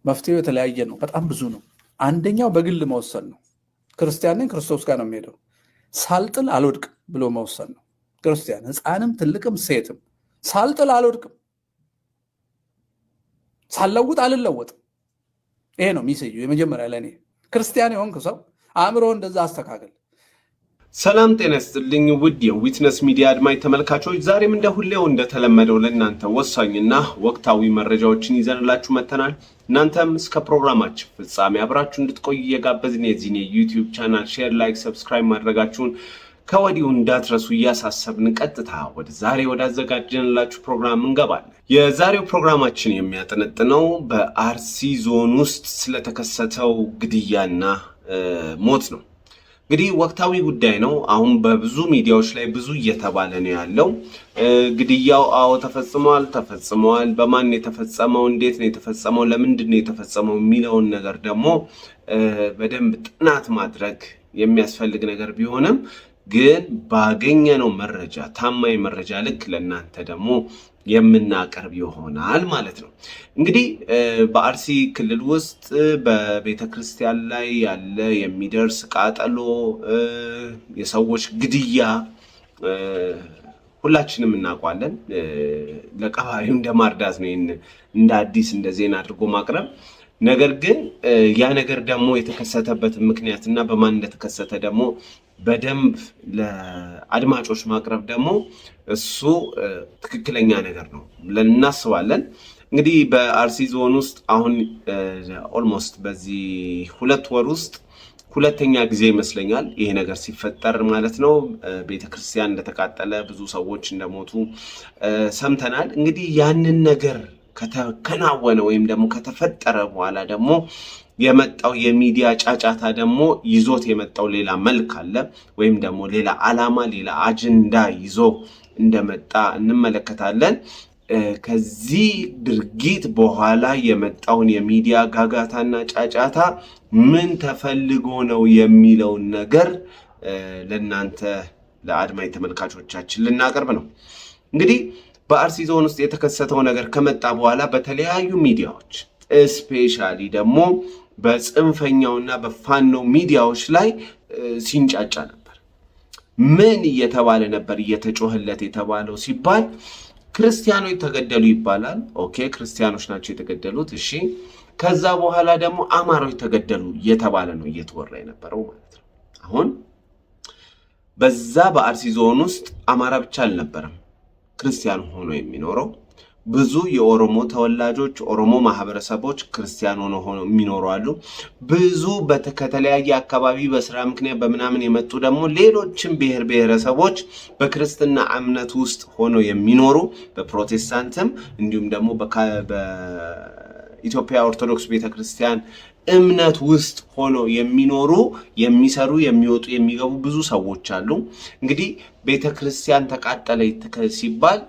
መፍትሄው የተለያየ ነው፣ በጣም ብዙ ነው። አንደኛው በግል መወሰን ነው። ክርስቲያን ነኝ ክርስቶስ ጋር ነው የሚሄደው፣ ሳልጥል አልወድቅም ብሎ መወሰን ነው። ክርስቲያን ሕፃንም ትልቅም ሴትም ሳልጥል አልወድቅም፣ ሳልለውጥ አልለወጥም። ይሄ ነው ሚሴጁ የመጀመሪያ ለእኔ። ክርስቲያን የሆንክ ሰው አእምሮህን እንደዛ አስተካከል። ሰላም ጤና ይስጥልኝ ውድ የዊትነስ ሚዲያ አድማጭ ተመልካቾች፣ ዛሬም እንደ ሁሌው እንደተለመደው ለእናንተ ወሳኝና ወቅታዊ መረጃዎችን ይዘንላችሁ መጥተናል። እናንተም እስከ ፕሮግራማችን ፍጻሜ አብራችሁ እንድትቆዩ እየጋበዝን የዚህን የዩቲዩብ ቻናል ሼር፣ ላይክ፣ ሰብስክራይብ ማድረጋችሁን ከወዲሁ እንዳትረሱ እያሳሰብን ቀጥታ ወደ ዛሬ ወዳዘጋጀንላችሁ ፕሮግራም እንገባለን። የዛሬው ፕሮግራማችን የሚያጠነጥነው በአርሲ ዞን ውስጥ ስለተከሰተው ግድያና ሞት ነው። እንግዲህ ወቅታዊ ጉዳይ ነው። አሁን በብዙ ሚዲያዎች ላይ ብዙ እየተባለ ነው ያለው። ግድያው አዎ ተፈጽሟል፣ በማን የተፈጸመው፣ እንዴት ነው የተፈጸመው፣ ለምንድን ነው የተፈጸመው የሚለውን ነገር ደግሞ በደንብ ጥናት ማድረግ የሚያስፈልግ ነገር ቢሆንም ግን ባገኘነው መረጃ ታማኝ መረጃ ልክ ለእናንተ ደግሞ የምናቀርብ ይሆናል ማለት ነው። እንግዲህ በአርሲ ክልል ውስጥ በቤተ ክርስቲያን ላይ ያለ የሚደርስ ቃጠሎ፣ የሰዎች ግድያ ሁላችንም እናውቃለን። ለቀባሪው እንደማርዳት ነው እንደ አዲስ እንደ ዜና አድርጎ ማቅረብ። ነገር ግን ያ ነገር ደግሞ የተከሰተበት ምክንያትና በማን እንደተከሰተ ደግሞ በደንብ ለአድማጮች ማቅረብ ደግሞ እሱ ትክክለኛ ነገር ነው ብለን እናስባለን። እንግዲህ በአርሲ ዞን ውስጥ አሁን ኦልሞስት በዚህ 2 ወር ውስጥ ሁለተኛ ጊዜ ይመስለኛል ይሄ ነገር ሲፈጠር ማለት ነው። ቤተክርስቲያን እንደተቃጠለ፣ ብዙ ሰዎች እንደሞቱ ሰምተናል። እንግዲህ ያንን ነገር ከተከናወነ ወይም ደግሞ ከተፈጠረ በኋላ ደግሞ የመጣው የሚዲያ ጫጫታ ደግሞ ይዞት የመጣው ሌላ መልክ አለ፣ ወይም ደግሞ ሌላ ዓላማ፣ ሌላ አጀንዳ ይዞ እንደመጣ እንመለከታለን። ከዚህ ድርጊት በኋላ የመጣውን የሚዲያ ጋጋታና ጫጫታ ምን ተፈልጎ ነው የሚለውን ነገር ለእናንተ ለአድማጭ ተመልካቾቻችን ልናቀርብ ነው። እንግዲህ በአርሲ ዞን ውስጥ የተከሰተው ነገር ከመጣ በኋላ በተለያዩ ሚዲያዎች ስፔሻሊ ደግሞ በጽንፈኛውና በፋኖ ሚዲያዎች ላይ ሲንጫጫ ነበር። ምን እየተባለ ነበር እየተጮህለት የተባለው ሲባል ክርስቲያኖች ተገደሉ ይባላል። ኦኬ፣ ክርስቲያኖች ናቸው የተገደሉት። እሺ፣ ከዛ በኋላ ደግሞ አማራዎች ተገደሉ እየተባለ ነው እየተወራ የነበረው ማለት ነው። አሁን በዛ በአርሲ ዞን ውስጥ አማራ ብቻ አልነበረም ክርስቲያን ሆኖ የሚኖረው። ብዙ የኦሮሞ ተወላጆች፣ ኦሮሞ ማህበረሰቦች ክርስቲያን ሆኖ የሚኖሩ አሉ። ብዙ ከተለያየ አካባቢ በስራ ምክንያት በምናምን የመጡ ደግሞ ሌሎችም ብሔር ብሔረሰቦች በክርስትና እምነት ውስጥ ሆኖ የሚኖሩ፣ በፕሮቴስታንትም እንዲሁም ደግሞ በኢትዮጵያ ኦርቶዶክስ ቤተክርስቲያን እምነት ውስጥ ሆኖ የሚኖሩ፣ የሚሰሩ፣ የሚወጡ፣ የሚገቡ ብዙ ሰዎች አሉ። እንግዲህ ቤተክርስቲያን ተቃጠለ ሲባል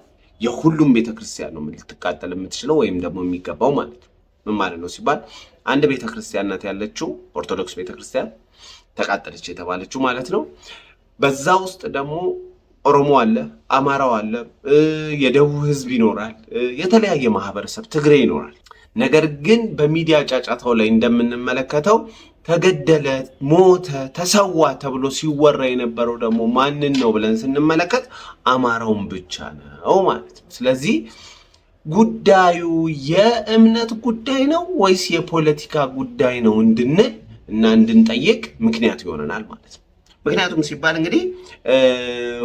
የሁሉም ቤተክርስቲያን ነው ልትቃጠል የምትችለው ወይም ደግሞ የሚገባው ማለት ነው። ምን ማለት ነው ሲባል አንድ ቤተክርስቲያን ናት ያለችው፣ ኦርቶዶክስ ቤተክርስቲያን ተቃጠለች የተባለችው ማለት ነው። በዛ ውስጥ ደግሞ ኦሮሞ አለ፣ አማራው አለ፣ የደቡብ ህዝብ ይኖራል፣ የተለያየ ማህበረሰብ፣ ትግሬ ይኖራል። ነገር ግን በሚዲያ ጫጫታው ላይ እንደምንመለከተው ተገደለ፣ ሞተ፣ ተሰዋ ተብሎ ሲወራ የነበረው ደግሞ ማንን ነው ብለን ስንመለከት አማራውን ብቻ ነው ማለት ነው። ስለዚህ ጉዳዩ የእምነት ጉዳይ ነው ወይስ የፖለቲካ ጉዳይ ነው እንድንል እና እንድንጠይቅ ምክንያት ይሆነናል ማለት ነው። ምክንያቱም ሲባል እንግዲህ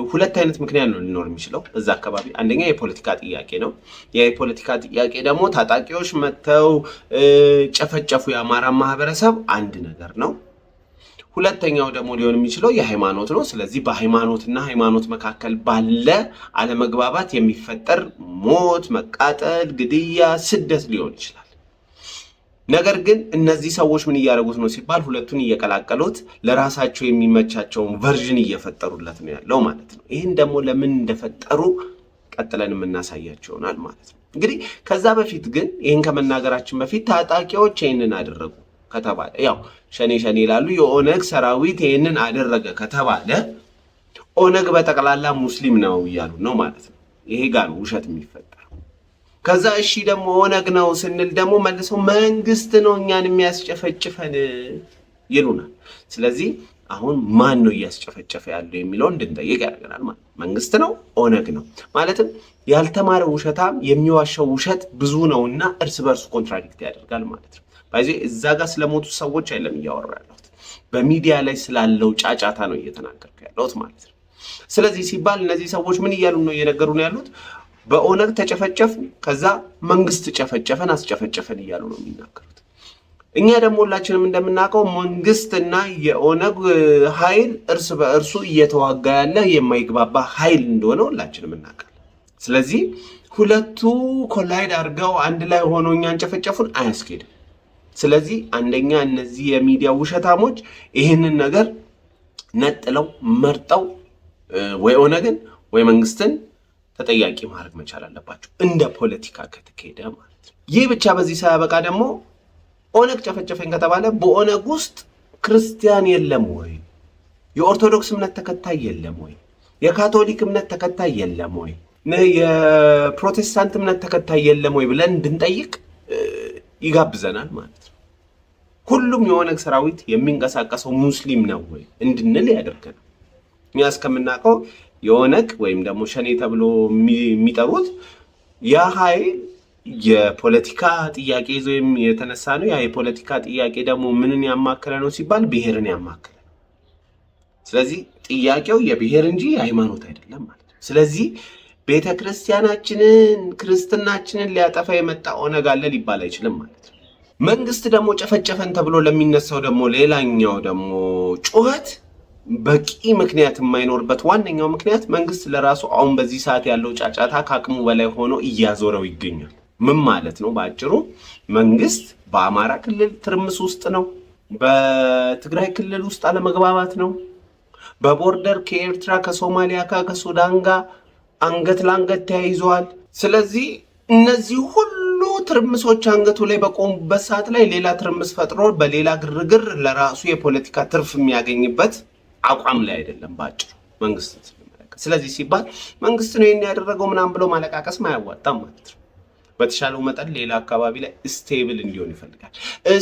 2 አይነት ምክንያት ነው ሊኖር የሚችለው እዛ አካባቢ። አንደኛ የፖለቲካ ጥያቄ ነው። የፖለቲካ ጥያቄ ደግሞ ታጣቂዎች መጥተው ጨፈጨፉ የአማራ ማህበረሰብ አንድ ነገር ነው። ሁለተኛው ደግሞ ሊሆን የሚችለው የሃይማኖት ነው። ስለዚህ በሃይማኖትና ሃይማኖት መካከል ባለ አለመግባባት የሚፈጠር ሞት፣ መቃጠል፣ ግድያ፣ ስደት ሊሆን ይችላል። ነገር ግን እነዚህ ሰዎች ምን እያደረጉት ነው ሲባል ሁለቱን እየቀላቀሉት ለራሳቸው የሚመቻቸውን ቨርዥን እየፈጠሩለት ነው ያለው ማለት ነው። ይህን ደግሞ ለምን እንደፈጠሩ ቀጥለን የምናሳያቸው ይሆናል ማለት ነው። እንግዲህ ከዛ በፊት ግን ይህን ከመናገራችን በፊት ታጣቂዎች ይህንን አደረጉ ከተባለ ያው ሸኔ ይላሉ፣ የኦነግ ሰራዊት ይህንን አደረገ ከተባለ ኦነግ በጠቅላላ ሙስሊም ነው እያሉ ነው ማለት ነው። ይሄ ጋር ነው ውሸት የሚፈጠረው። ከዛ እሺ ደግሞ ኦነግ ነው ስንል ደግሞ መልሰው መንግስት ነው እኛን የሚያስጨፈጭፈን ይሉናል። ስለዚህ አሁን ማን ነው እያስጨፈጨፈ ያለው የሚለው እንድንጠይቅ ያደርገናል። ማለት መንግስት ነው ኦነግ ነው ማለትም ያልተማረ ውሸታም የሚዋሸው ውሸት ብዙ ነውና እርስ በርሱ ኮንትራዲክት ያደርጋል ማለት ነው። ባይዜ እዛ ጋር ስለሞቱ ሰዎች አይደለም እያወራ ያለሁት በሚዲያ ላይ ስላለው ጫጫታ ነው እየተናገርኩ ያለሁት ማለት ነው። ስለዚህ ሲባል እነዚህ ሰዎች ምን እያሉ ነው እየነገሩን ያሉት? በኦነግ ተጨፈጨፍ ከዛ መንግስት ጨፈጨፈን አስጨፈጨፈን እያሉ ነው የሚናገሩት። እኛ ደግሞ ሁላችንም እንደምናውቀው መንግስትና የኦነግ ኃይል እርስ በእርሱ እየተዋጋ ያለ የማይግባባ ኃይል እንደሆነ ሁላችንም እናውቃለን። ስለዚህ ሁለቱ ኮላይድ አድርገው አንድ ላይ ሆነው እኛን ጨፈጨፉን አያስኬድም። ስለዚህ አንደኛ እነዚህ የሚዲያ ውሸታሞች ይህንን ነገር ነጥለው መርጠው ወይ ኦነግን ወይ መንግስትን ተጠያቂ ማድረግ መቻል አለባቸው እንደ ፖለቲካ ከተካሄደ ማለት ነው። ይህ ብቻ በዚህ ሳያበቃ ደግሞ ኦነግ ጨፈጨፈኝ ከተባለ በኦነግ ውስጥ ክርስቲያን የለም ወይ? የኦርቶዶክስ እምነት ተከታይ የለም ወይ? የካቶሊክ እምነት ተከታይ የለም ወይ? የፕሮቴስታንት እምነት ተከታይ የለም ወይ ብለን እንድንጠይቅ ይጋብዘናል ማለት ነው። ሁሉም የኦነግ ሰራዊት የሚንቀሳቀሰው ሙስሊም ነው ወይ እንድንል ያደርገናል። እኛ እስከምናውቀው የኦነግ ወይም ደግሞ ሸኔ ተብሎ የሚጠሩት ያ ኃይል የፖለቲካ ጥያቄ ይዞ የተነሳ ነው። ያ የፖለቲካ ጥያቄ ደግሞ ምንን ያማከለ ነው ሲባል ብሔርን ያማከለ ነው። ስለዚህ ጥያቄው የብሔር እንጂ የሃይማኖት አይደለም ማለት ነው። ስለዚህ ቤተክርስቲያናችንን ክርስትናችንን ሊያጠፋ የመጣ ኦነግ አለ ሊባል አይችልም ማለት ነው። መንግስት ደግሞ ጨፈጨፈን ተብሎ ለሚነሳው ደግሞ ሌላኛው ደግሞ ጩኸት በቂ ምክንያት የማይኖርበት ዋነኛው ምክንያት መንግስት ለራሱ አሁን በዚህ ሰዓት ያለው ጫጫታ ከአቅሙ በላይ ሆኖ እያዞረው ይገኛል። ምን ማለት ነው? በአጭሩ መንግስት በአማራ ክልል ትርምስ ውስጥ ነው። በትግራይ ክልል ውስጥ አለመግባባት ነው። በቦርደር ከኤርትራ ከሶማሊያ ከሱዳን ጋር አንገት ለአንገት ተያይዘዋል። ስለዚህ እነዚህ ሁሉ ትርምሶች አንገቱ ላይ በቆሙበት ሰዓት ላይ ሌላ ትርምስ ፈጥሮ በሌላ ግርግር ለራሱ የፖለቲካ ትርፍ የሚያገኝበት አቋም ላይ አይደለም በአጭሩ መንግስት ስለሚመለከት። ስለዚህ ሲባል መንግስት ነው ይሄን ያደረገው ምናምን ብሎ ማለቃቀስ ማያዋጣም ማለት ነው። በተሻለው መጠን ሌላ አካባቢ ላይ ስቴብል እንዲሆን ይፈልጋል።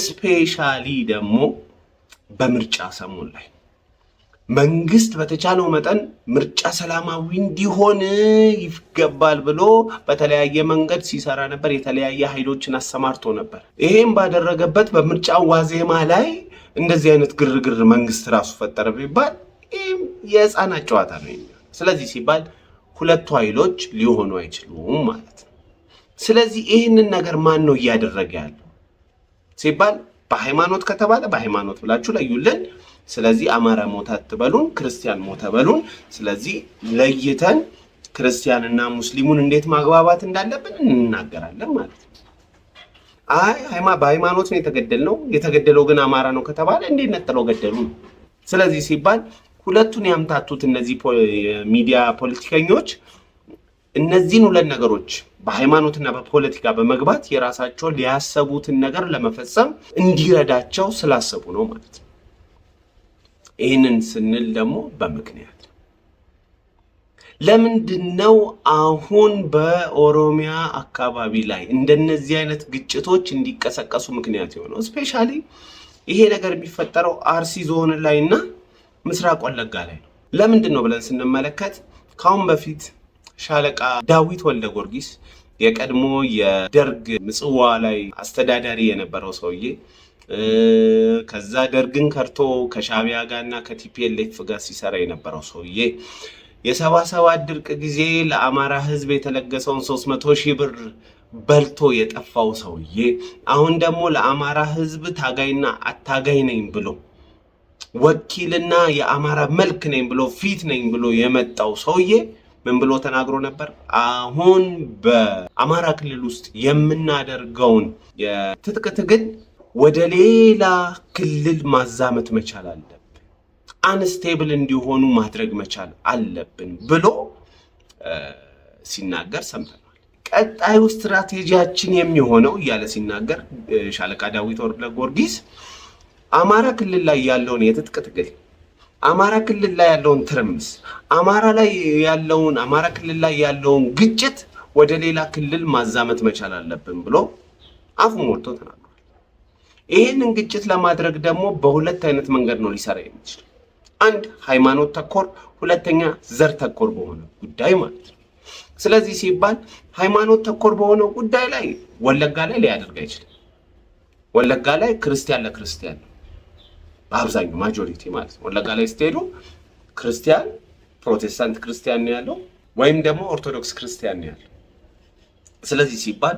ስፔሻሊ ደግሞ በምርጫ ሰሞን ላይ መንግስት በተቻለው መጠን ምርጫ ሰላማዊ እንዲሆን ይገባል ብሎ በተለያየ መንገድ ሲሰራ ነበር። የተለያየ ኃይሎችን አሰማርቶ ነበር። ይሄን ባደረገበት በምርጫ ዋዜማ ላይ እንደዚህ አይነት ግርግር መንግስት ራሱ ፈጠረ ቢባል የህፃናት ጨዋታ ነው የሚሆነው። ስለዚህ ሲባል ሁለቱ ኃይሎች ሊሆኑ አይችሉም ማለት ነው። ስለዚህ ይህንን ነገር ማን ነው እያደረገ ያለው ሲባል በሃይማኖት ከተባለ በሃይማኖት ብላችሁ ለዩልን። ስለዚህ አማራ ሞተ አትበሉን፣ ክርስቲያን ሞተ በሉን። ስለዚህ ለይተን ክርስቲያንና ሙስሊሙን እንዴት ማግባባት እንዳለብን እንናገራለን ማለት ነው። በሃይማኖት ነው የተገደለው ግን አማራ ነው ከተባለ እንዴት ነጥለው ገደሉ ነው። ስለዚህ ሲባል ሁለቱን ያምታቱት እነዚህ ሚዲያ ፖለቲከኞች እነዚህን ሁለት ነገሮች በሃይማኖትና በፖለቲካ በመግባት የራሳቸውን ሊያሰቡትን ነገር ለመፈጸም እንዲረዳቸው ስላሰቡ ነው ማለት ነው። ይህንን ስንል ደግሞ በምክንያት ለምንድነው አሁን በኦሮሚያ አካባቢ ላይ እንደነዚህ አይነት ግጭቶች እንዲቀሰቀሱ ምክንያት የሆነው? ስፔሻሊ ይሄ ነገር የሚፈጠረው አርሲ ዞን ላይ እና ምስራቅ ወለጋ ላይ ነው። ለምንድን ነው ብለን ስንመለከት ካሁን በፊት ሻለቃ ዳዊት ወልደ ጊዮርጊስ የቀድሞ የደርግ ምጽዋ ላይ አስተዳዳሪ የነበረው ሰውዬ ከዛ ደርግን ከርቶ ከሻቢያ ጋርና ከቲፒኤልኤፍ ጋር ሲሰራ የነበረው ሰውዬ የ77 ድርቅ ጊዜ ለአማራ ህዝብ የተለገሰውን 300,000 ብር በልቶ የጠፋው ሰውዬ አሁን ደግሞ ለአማራ ህዝብ ታጋይና አታጋይ ነኝ ብሎ ወኪልና የአማራ መልክ ነኝ ብሎ ፊት ነኝ ብሎ የመጣው ሰውዬ ምን ብሎ ተናግሮ ነበር? አሁን በአማራ ክልል ውስጥ የምናደርገውን የትጥቅ ትግል ወደ ሌላ ክልል ማዛመት መቻል አለብን፣ አንስቴብል እንዲሆኑ ማድረግ መቻል አለብን ብሎ ሲናገር ሰምተናል። ቀጣዩ ስትራቴጂያችን የሚሆነው እያለ ሲናገር ሻለቃ ዳዊት ወልደ ጊዮርጊስ አማራ ክልል ላይ ያለውን የትጥቅ ትግል፣ አማራ ክልል ላይ ያለውን ትርምስ፣ አማራ ክልል ላይ ያለውን ግጭት ወደ ሌላ ክልል ማዛመት መቻል አለብን ብሎ አፉ ሞልቶ ተናግሯል። ይህንን ግጭት ለማድረግ ደግሞ በሁለት አይነት መንገድ ነው ሊሰራ የሚችል። አንድ ሃይማኖት ተኮር፣ ሁለተኛ ዘር ተኮር በሆነ ጉዳይ ማለት ነው። ስለዚህ ሲባል ሃይማኖት ተኮር በሆነው ጉዳይ ላይ ወለጋ ላይ ሊያደርግ አይችልም። ወለጋ ላይ ክርስቲያን ለክርስቲያን ነው በአብዛኛው ማጆሪቲ ማለት ነው። ወለጋ ላይ ስትሄዱ ክርስቲያን ፕሮቴስታንት ክርስቲያን ነው ያለው፣ ወይም ደግሞ ኦርቶዶክስ ክርስቲያን ነው ያለው። ስለዚህ ሲባል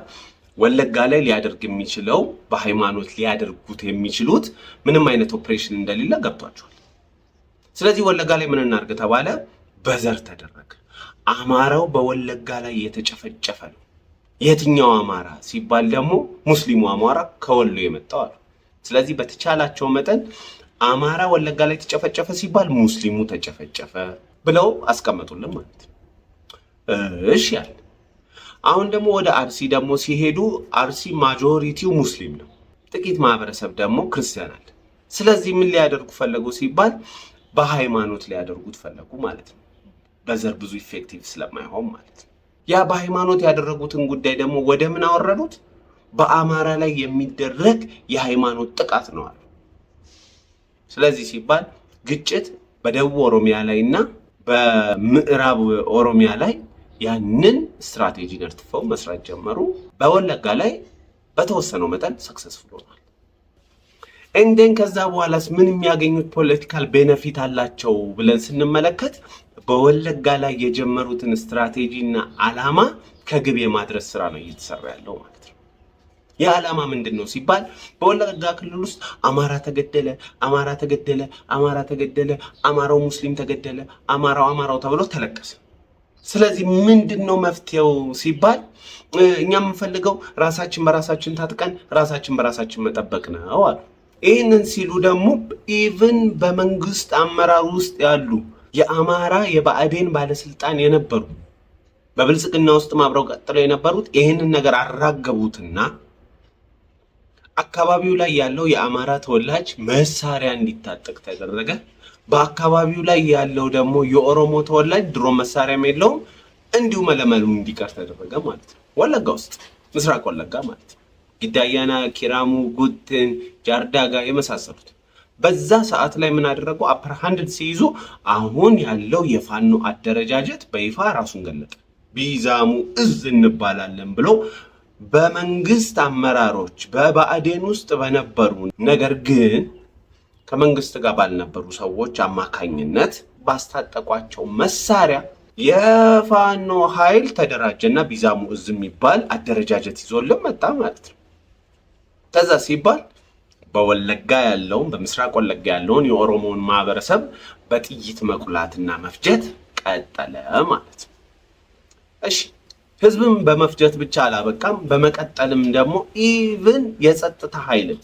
ወለጋ ላይ ሊያደርግ የሚችለው በሃይማኖት ሊያደርጉት የሚችሉት ምንም አይነት ኦፕሬሽን እንደሌለ ገብቷቸዋል። ስለዚህ ወለጋ ላይ ምን እናድርግ ተባለ? በዘር ተደረገ። አማራው በወለጋ ላይ የተጨፈጨፈ ነው። የትኛው አማራ ሲባል ደግሞ ሙስሊሙ አማራ ከወሎ የመጣው አሉ። ስለዚህ በተቻላቸው መጠን አማራ ወለጋ ላይ ተጨፈጨፈ ሲባል ሙስሊሙ ተጨፈጨፈ ብለው አስቀመጡልን ማለት ነው። እሺ ያለ አሁን ደግሞ ወደ አርሲ ደግሞ ሲሄዱ አርሲ ማጆሪቲው ሙስሊም ነው፣ ጥቂት ማህበረሰብ ደግሞ ክርስቲያን አለ። ስለዚህ ምን ሊያደርጉ ፈለጉ ሲባል በሃይማኖት ሊያደርጉት ፈለጉ ማለት ነው። በዘር ብዙ ኢፌክቲቭ ስለማይሆን ማለት ነው። ያ በሃይማኖት ያደረጉትን ጉዳይ ደግሞ ወደ ምን አወረዱት? በአማራ ላይ የሚደረግ የሃይማኖት ጥቃት ነው አሉ። ስለዚህ ሲባል ግጭት በደቡብ ኦሮሚያ ላይ እና በምዕራብ ኦሮሚያ ላይ ያንን ስትራቴጂ ነድፈው መስራት ጀመሩ። በወለጋ ላይ በተወሰነው መጠን ሰክሰስፉል ሆኗል። እንደን ከዛ በኋላስ ምን የሚያገኙት ፖለቲካል ቤነፊት አላቸው ብለን ስንመለከት በወለጋ ላይ የጀመሩትን ስትራቴጂና ዓላማ ከግብ የማድረስ ስራ ነው እየተሰራ ያለው ማለት ነው። የዓላማ ምንድን ነው ሲባል በወለጋ ክልል ውስጥ አማራ ተገደለ፣ አማራ ተገደለ፣ አማራ ተገደለ፣ አማራው ሙስሊም ተገደለ፣ አማራው ተብሎ ተለቀሰ። ስለዚህ ምንድን ነው መፍትሄው ሲባል እኛ የምንፈልገው ራሳችን በራሳችን ታጥቀን ራሳችን በራሳችን መጠበቅ ነው አሉ። ይህንን ሲሉ ደግሞ ኢቭን በመንግስት አመራር ውስጥ ያሉ የአማራ የብአዴን ባለስልጣን የነበሩ በብልጽግና ውስጥ አብረው ቀጥለው የነበሩት ይህንን ነገር አራገቡትና አካባቢው ላይ ያለው የአማራ ተወላጅ መሳሪያ እንዲታጠቅ ተደረገ። በአካባቢው ላይ ያለው ደግሞ የኦሮሞ ተወላጅ ድሮ መሳሪያም የለውም እንዲሁ መለመሉ እንዲቀር ተደረገ ማለት ነው። ወለጋ ውስጥ ምስራቅ ወለጋ ማለት ነው። ጊዳያና፣ ኪራሙ፣ ጉትን፣ ጃርዳጋ የመሳሰሉት በዛ ሰዓት ላይ ምን አደረጉ? አፐር ሃንድ ሲይዙ አሁን ያለው የፋኖ አደረጃጀት በይፋ ራሱን ገለጠ። ቢዛሙ እዝ እንባላለን ብለው በመንግስት አመራሮች በብአዴን ውስጥ በነበሩ ነገር ግን ከመንግስት ጋር ባልነበሩ ሰዎች አማካኝነት ባስታጠቋቸው መሳሪያ የፋኖ ኃይል ተደራጀና ቢዛሙ እዝ የሚባል አደረጃጀት ይዞልን መጣ ማለት ነው። ከዛ ሲባል በወለጋ ያለውን በምስራቅ ወለጋ ያለውን የኦሮሞውን ማህበረሰብ በጥይት መቁላትና መፍጀት ቀጠለ ማለት ነው። እሺ ህዝብም በመፍጀት ብቻ አላበቃም። በመቀጠልም ደግሞ ኢቭን የጸጥታ ኃይልን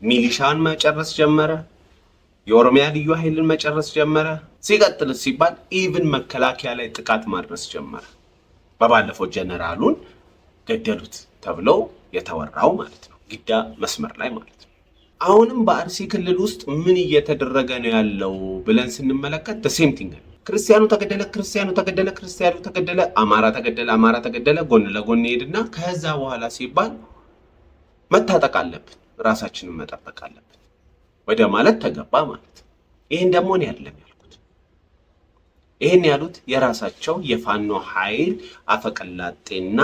ሚሊሻን መጨረስ ጀመረ። የኦሮሚያ ልዩ ኃይልን መጨረስ ጀመረ። ሲቀጥል ሲባል ኢቭን መከላከያ ላይ ጥቃት ማድረስ ጀመረ። በባለፈው ጀነራሉን ገደሉት ተብለው የተወራው ማለት ነው፣ ጊዳ መስመር ላይ ማለት ነው። አሁንም በአርሲ ክልል ውስጥ ምን እየተደረገ ነው ያለው ብለን ስንመለከት the ቲንግ ነው። ክርስቲያኑ ተገደለ፣ ክርስቲያኑ ተገደለ፣ ክርስቲያኑ ተገደለ፣ አማራ ተገደለ፣ አማራ ተገደለ፣ ጎን ለጎን ሄድና ከዛ በኋላ ሲባል መታጠቅ አለብን፣ ራሳችንን መጠበቅ አለብን ወደ ማለት ተገባ ማለት። ይሄን ደግሞ እኔ አይደለም ያልኩት። ይሄን ያሉት የራሳቸው የፋኖ ኃይል አፈቀላጤና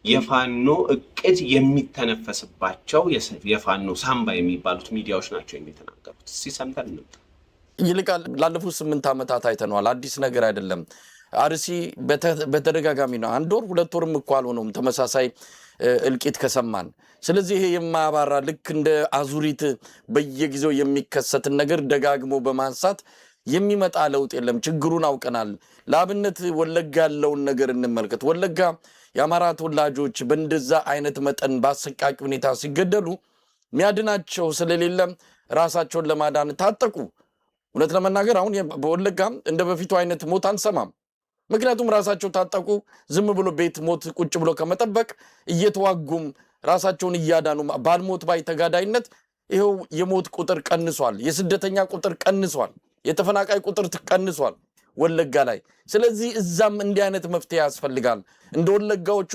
የፋኖ እቅድ የሚተነፈስባቸው የፋኖ ሳምባ የሚባሉት ሚዲያዎች ናቸው የሚተናገሩት። እስኪ ሰምተን እንምጣ። ይልቃል ላለፉት 8 ዓመታት አይተነዋል። አዲስ ነገር አይደለም። አርሲ በተደጋጋሚ ነው። 1 ወር 2 ወርም እኮ አልሆነውም ተመሳሳይ እልቂት ከሰማን። ስለዚህ ይሄ የማያባራ ልክ እንደ አዙሪት በየጊዜው የሚከሰትን ነገር ደጋግሞ በማንሳት የሚመጣ ለውጥ የለም። ችግሩን አውቀናል። ለአብነት ወለጋ ያለውን ነገር እንመልከት። ወለጋ የአማራ ተወላጆች በእንደዛ አይነት መጠን በአሰቃቂ ሁኔታ ሲገደሉ ሚያድናቸው ስለሌለ ራሳቸውን ለማዳን ታጠቁ። እውነት ለመናገር አሁን በወለጋ እንደ በፊቱ አይነት ሞት አንሰማም። ምክንያቱም ራሳቸው ታጠቁ። ዝም ብሎ ቤት ሞት ቁጭ ብሎ ከመጠበቅ እየተዋጉም ራሳቸውን እያዳኑ ባልሞት ባይ ተጋዳይነት ይሄው የሞት ቁጥር ቀንሷል። የስደተኛ ቁጥር ቀንሷል። የተፈናቃይ ቁጥር ቀንሷል። ወለጋ ላይ። ስለዚህ እዛም እንዲህ አይነት መፍትሄ ያስፈልጋል። እንደ ወለጋዎቹ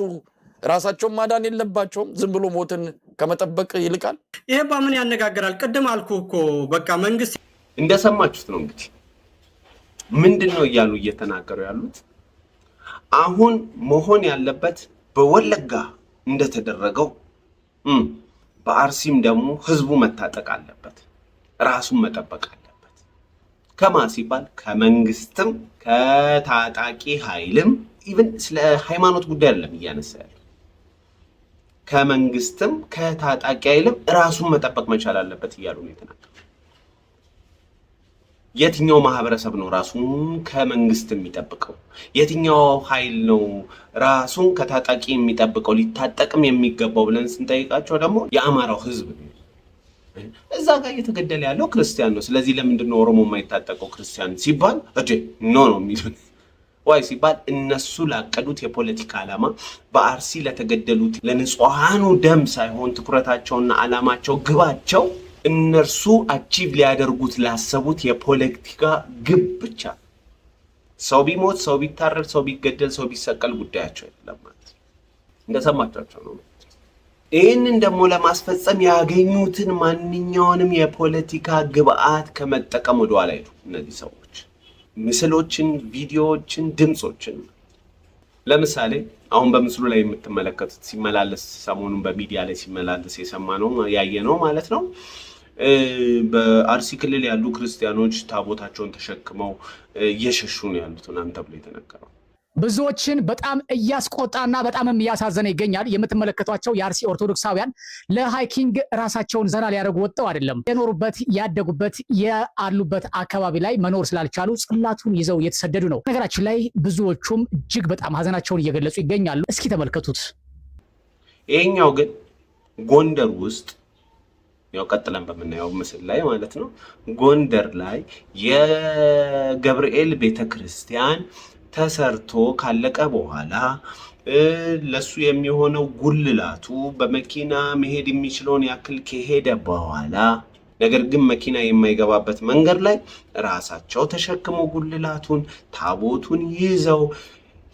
ራሳቸውን ማዳን የለባቸውም። ዝም ብሎ ሞትን ከመጠበቅ ይልቃል። ይሄ በምን ያነጋግራል? ቅድም አልኩ እኮ በቃ መንግስት እንደሰማችሁት ነው እንግዲህ ምንድነው እያሉ እየተናገሩ ያሉት። አሁን መሆን ያለበት በወለጋ እንደተደረገው በአርሲም ደግሞ ህዝቡ መታጠቅ አለበት፣ ራሱን መጠበቅ አለበት። ከማ ሲባል ከመንግስትም ከታጣቂ ኃይልም ኢቭን ስለ ሃይማኖት ጉዳይ አይደለም እያነሳ ያለው። ከመንግስትም ከታጣቂ ኃይልም ራሱን መጠበቅ መቻል አለበት እያሉ ነው የተናገሩት። የትኛው ማህበረሰብ ነው ራሱን ከመንግስት የሚጠብቀው? የትኛው ኃይል ነው ራሱን ከታጣቂ የሚጠብቀው ሊታጠቅም የሚገባው ብለን ስንጠይቃቸው ደግሞ የአማራው ህዝብ ነው። እዛ ጋር እየተገደለ ያለው ክርስቲያን ነው። ስለዚህ ለምንድን ነው ኦሮሞ የማይታጠቀው ክርስቲያን ሲባል ኖ ነው የሚሉት። ዋይ ሲባል እነሱ ላቀዱት የፖለቲካ ዓላማ በአርሲ ለተገደሉት ለንጹሃኑ ደም ሳይሆን ትኩረታቸውና ዓላማቸው ግባቸው እነርሱ አቺቭ ሊያደርጉት ላሰቡት የፖለቲካ ግብ ብቻ። ሰው ቢሞት፣ ሰው ቢታረድ፣ ሰው ቢገደል፣ ሰው ቢሰቀል ጉዳያቸው አይደለም ማለት ነው። እንደሰማቻቸው ነው። ይህንን ደግሞ ለማስፈጸም ያገኙትን ማንኛውንም የፖለቲካ ግብአት ከመጠቀም ወደኋላ አይሉ እነዚህ ሰዎች ምስሎችን፣ ቪዲዮዎችን፣ ድምጾችን ለምሳሌ አሁን በምስሉ ላይ የምትመለከቱት ሲመላለስ ሰሞኑን በሚዲያ ላይ ሲመላለስ የሰማነው ያየነው ማለት ነው። በአርሲ ክልል ያሉ ክርስቲያኖች ታቦታቸውን ተሸክመው እየሸሹ ነው ያሉት ምናምን ተብሎ የተነገረው ብዙዎችን በጣም እያስቆጣና በጣምም እያሳዘነ ይገኛል። የምትመለከቷቸው የአርሲ ኦርቶዶክሳውያን ለሃይኪንግ ራሳቸውን ዘና ሊያደርጉ ወጥተው አይደለም። የኖሩበት ያደጉበት ያሉበት አካባቢ ላይ መኖር ስላልቻሉ ጽላቱን ይዘው እየተሰደዱ ነው። ነገራችን ላይ ብዙዎቹም እጅግ በጣም ሀዘናቸውን እየገለጹ ይገኛሉ። እስኪ ተመልከቱት። ይሄኛው ግን ጎንደር ውስጥ ያው ቀጥለን በመናየው ምስል ላይ ማለት ነው ጎንደር ላይ የገብርኤል ቤተክርስቲያን ተሰርቶ ካለቀ በኋላ ለሱ የሚሆነው ጉልላቱ በመኪና መሄድ የሚችለውን ያክል ከሄደ በኋላ ነገር ግን መኪና የማይገባበት መንገድ ላይ ራሳቸው ተሸክመው ጉልላቱን ታቦቱን ይዘው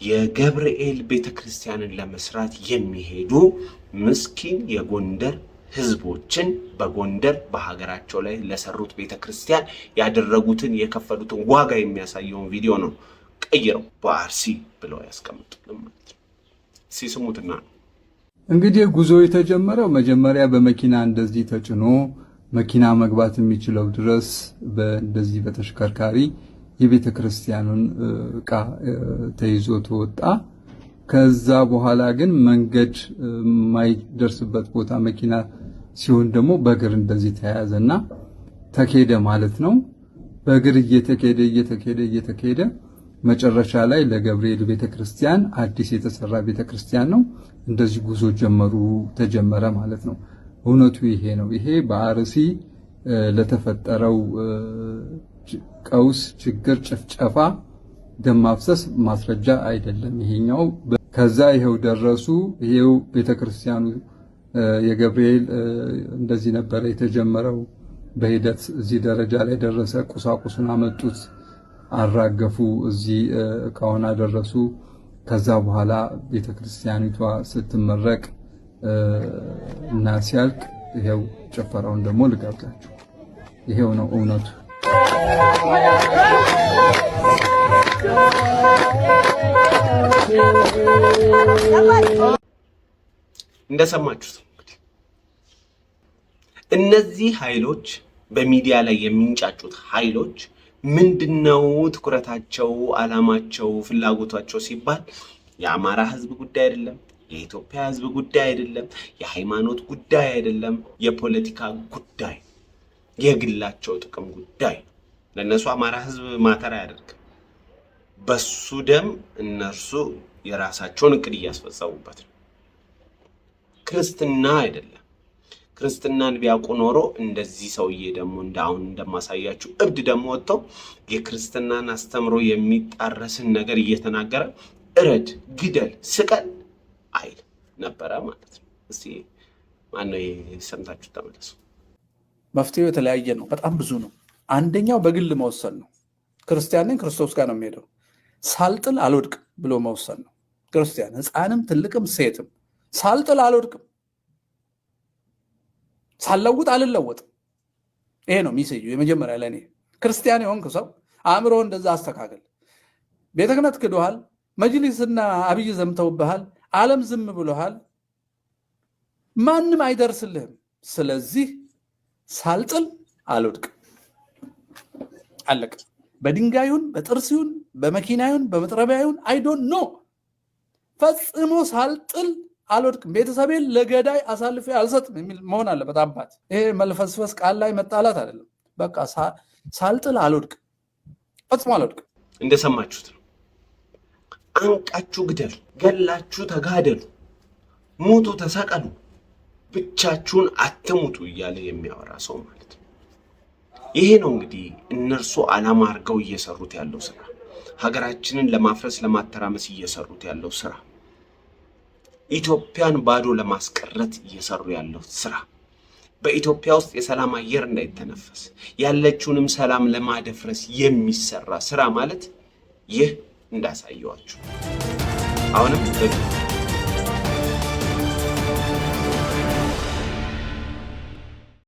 የገብርኤል ቤተክርስቲያንን ለመስራት የሚሄዱ ምስኪን የጎንደር ህዝቦችን በጎንደር በሀገራቸው ላይ ለሰሩት ቤተክርስቲያን ያደረጉትን የከፈሉትን ዋጋ የሚያሳየውን ቪዲዮ ነው ቀይረው በአርሲ ብለው ያስቀምጡልን ማለት ነው። ሲስሙትና እንግዲህ ጉዞ የተጀመረው መጀመሪያ በመኪና እንደዚህ ተጭኖ መኪና መግባት የሚችለው ድረስ በእንደዚህ በተሽከርካሪ የቤተክርስቲያኑን ዕቃ ተይዞ ተወጣ። ከዛ በኋላ ግን መንገድ ማይደርስበት ቦታ መኪና ሲሆን ደግሞ በእግር እንደዚህ ተያዘና ተኬደ ማለት ነው። በእግር እየተኬደ መጨረሻ ላይ ለገብርኤል ቤተክርስቲያን አዲስ የተሰራ ቤተክርስቲያን ነው። እንደዚህ ጉዞ ተጀመረ ማለት ነው። እውነቱ ይሄ ነው። ይሄ በአርሲ ለተፈጠረው ቀውስ፣ ችግር፣ ጭፍጨፋ፣ ደም ማፍሰስ ማስረጃ አይደለም ይሄኛው። ከዛ ይሄው ደረሱ። ይሄው ቤተክርስቲያኑ የገብርኤል እንደዚህ ነበር የተጀመረው። በሂደት እዚህ ደረጃ ላይ ደረሰ። ቁሳቁሱን አመጡት፣ አራገፉ፣ እዚህ እቃውን አደረሱ። ከዛ በኋላ ቤተክርስቲያኒቷ ስትመረቅ እና ሲያልቅ ይሄው ጨፈራውን ደግሞ ልጋብዛችሁ። ይሄው ነው እውነቱ። እንደሰማችሁት እንግዲህ እነዚህ ኃይሎች በሚዲያ ላይ የሚንጫጩት ኃይሎች ምንድነው ትኩረታቸው፣ ዓላማቸው፣ ፍላጎታቸው ሲባል የአማራ ህዝብ ጉዳይ አይደለም፣ የኢትዮጵያ ህዝብ ጉዳይ አይደለም፣ የሃይማኖት ጉዳይ አይደለም፣ የፖለቲካ ጉዳይ፣ የግላቸው ጥቅም ጉዳይ። ለነሱ አማራ ህዝብ ማተር አያደርግም። በሱ ደም እነርሱ የራሳቸውን እቅድ እያስፈጸሙበት ነው። ክርስትና አይደለም። ክርስትናን ቢያውቁ ኖሮ እንደዚህ ሰውዬ ደግሞ አሁን እንደማሳያችሁ እብድ ደግሞ ወጥተው የክርስትናን አስተምሮ የሚጣረስን ነገር እየተናገረ እረድ፣ ግደል፣ ስቀል አይል ነበረ ማለት ነው። እስቲ ማነው ሰምታችሁ ተመለሱ። መፍትሄው የተለያየ ነው፣ በጣም ብዙ ነው። አንደኛው በግል መወሰን ነው። ክርስቲያን ነኝ ክርስቶስ ጋር ነው የሚሄደው። ሳልጥል አልወድቅም ብሎ መወሰን ነው። ክርስቲያን ሕፃንም ትልቅም ሴትም ሳልጥል አልወድቅም፣ ሳልለውጥ አልለወጥም። ይሄ ነው ሚሴጁ የመጀመሪያ ለእኔ። ክርስቲያን የሆንክ ሰው አእምሮ እንደዛ አስተካከል። ቤተ ክህነት ክዶሃል፣ መጅሊስና አብይ ዘምተውብሃል፣ ዓለም ዝም ብሎሃል፣ ማንም አይደርስልህም። ስለዚህ ሳልጥል አልወድቅም፣ አለቀ። በድንጋዩን በጥርሲውን በመኪናዩን በመጥረቢያዩን አይዶን ኖ ፈጽሞ ሳልጥል አልወድቅም፣ ቤተሰቤን ለገዳይ አሳልፌ አልሰጥም የሚል መሆን አለበት አባት። ይሄ መልፈስፈስ ቃል ላይ መጣላት አይደለም። በቃ ሳልጥል አልወድቅም፣ ፈጽሞ አልወድቅም። እንደሰማችሁት ነው። አንቃችሁ ግደሉ፣ ገላችሁ ተጋደሉ፣ ሙቱ፣ ተሰቀሉ፣ ብቻችሁን አትሙቱ እያለ የሚያወራ ሰው ማለት ነው። ይሄ ነው እንግዲህ እነርሱ ዓላማ አድርገው እየሰሩት ያለው ስራ፣ ሀገራችንን ለማፍረስ ለማተራመስ እየሰሩት ያለው ስራ፣ ኢትዮጵያን ባዶ ለማስቀረት እየሰሩ ያለው ስራ፣ በኢትዮጵያ ውስጥ የሰላም አየር እንዳይተነፈስ ያለችውንም ሰላም ለማደፍረስ የሚሰራ ስራ ማለት ይህ እንዳሳየዋችሁ አሁንም